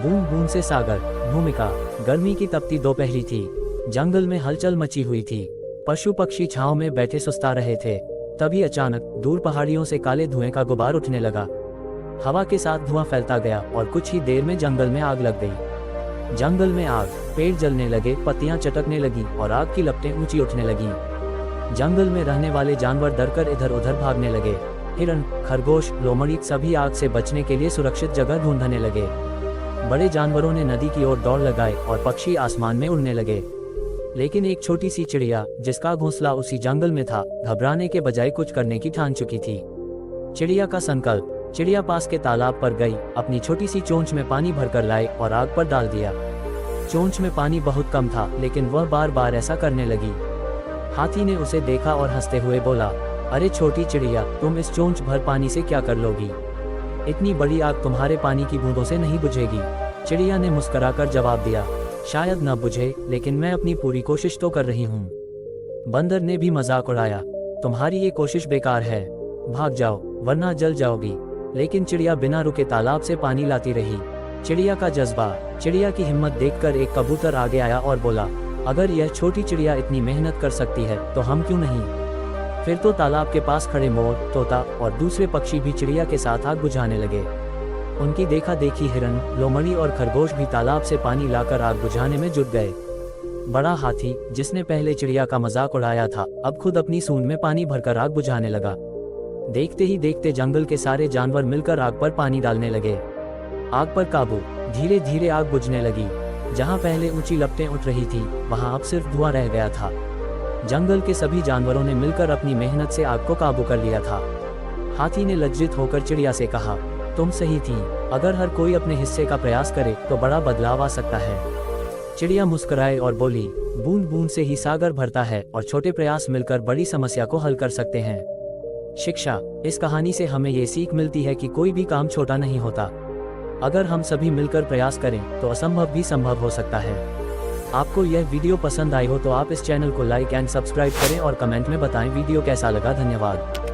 बूंद बूंद से सागर। भूमिका। गर्मी की तपती दोपहरी थी। जंगल में हलचल मची हुई थी। पशु पक्षी छांव में बैठे सुस्ता रहे थे। तभी अचानक दूर पहाड़ियों से काले धुएं का गुबार उठने लगा। हवा के साथ धुआं फैलता गया और कुछ ही देर में जंगल में आग लग गई। जंगल में आग, पेड़ जलने लगे, पत्तियां चटकने लगी और आग की लपटें ऊंची उठने लगीं। जंगल में रहने वाले जानवर डरकर इधर उधर भागने लगे। हिरण, खरगोश, लोमड़ी सभी आग से बचने के लिए सुरक्षित जगह ढूंढने लगे। बड़े जानवरों ने नदी की ओर दौड़ लगाई और पक्षी आसमान में उड़ने लगे। लेकिन एक छोटी सी चिड़िया, जिसका घोंसला उसी जंगल में था, घबराने के बजाय कुछ करने की ठान चुकी थी। चिड़िया का संकल्प। चिड़िया पास के तालाब पर गई, अपनी छोटी सी चोंच में पानी भरकर लाई और आग पर डाल दिया। चोंच में पानी बहुत कम था, लेकिन वह बार बार ऐसा करने लगी। हाथी ने उसे देखा और हंसते हुए बोला, अरे छोटी चिड़िया, तुम इस चोंच भर पानी से क्या कर लोगी? इतनी बड़ी आग तुम्हारे पानी की बूंदों से नहीं बुझेगी। चिड़िया ने मुस्कुराकर जवाब दिया, शायद न बुझे, लेकिन मैं अपनी पूरी कोशिश तो कर रही हूँ। बंदर ने भी मजाक उड़ाया, तुम्हारी ये कोशिश बेकार है, भाग जाओ वरना जल जाओगी। लेकिन चिड़िया बिना रुके तालाब से पानी लाती रही। चिड़िया का जज्बा। चिड़िया की हिम्मत देखकर एक कबूतर आगे आया और बोला, अगर यह छोटी चिड़िया इतनी मेहनत कर सकती है तो हम क्यों नहीं? फिर तो तालाब के पास खड़े मोर, तोता और दूसरे पक्षी भी चिड़िया के साथ आग बुझाने लगे। उनकी देखा देखी हिरण, लोमड़ी और खरगोश भी तालाब से पानी लाकर आग बुझाने में जुट गए। बड़ा हाथी, जिसने पहले चिड़िया का मजाक उड़ाया था, अब खुद अपनी सूंड में पानी भरकर आग बुझाने लगा। देखते ही देखते जंगल के सारे जानवर मिलकर आग पर पानी डालने लगे। आग पर काबू। धीरे धीरे आग बुझने लगी। जहां पहले ऊंची लपटें उठ रही थी, वहां अब सिर्फ धुआं रह गया था। जंगल के सभी जानवरों ने मिलकर अपनी मेहनत से आग को काबू कर लिया था। हाथी ने लज्जित होकर चिड़िया से कहा, तुम सही थी, अगर हर कोई अपने हिस्से का प्रयास करे तो बड़ा बदलाव आ सकता है। चिड़िया मुस्कुराए और बोली, बूंद बूंद से ही सागर भरता है और छोटे प्रयास मिलकर बड़ी समस्या को हल कर सकते हैं। शिक्षा। इस कहानी से हमें ये सीख मिलती है कि कोई भी काम छोटा नहीं होता। अगर हम सभी मिलकर प्रयास करें तो असंभव भी संभव हो सकता है। आपको यह वीडियो पसंद आई हो तो आप इस चैनल को लाइक एंड सब्सक्राइब करें और कमेंट में बताएं वीडियो कैसा लगा। धन्यवाद।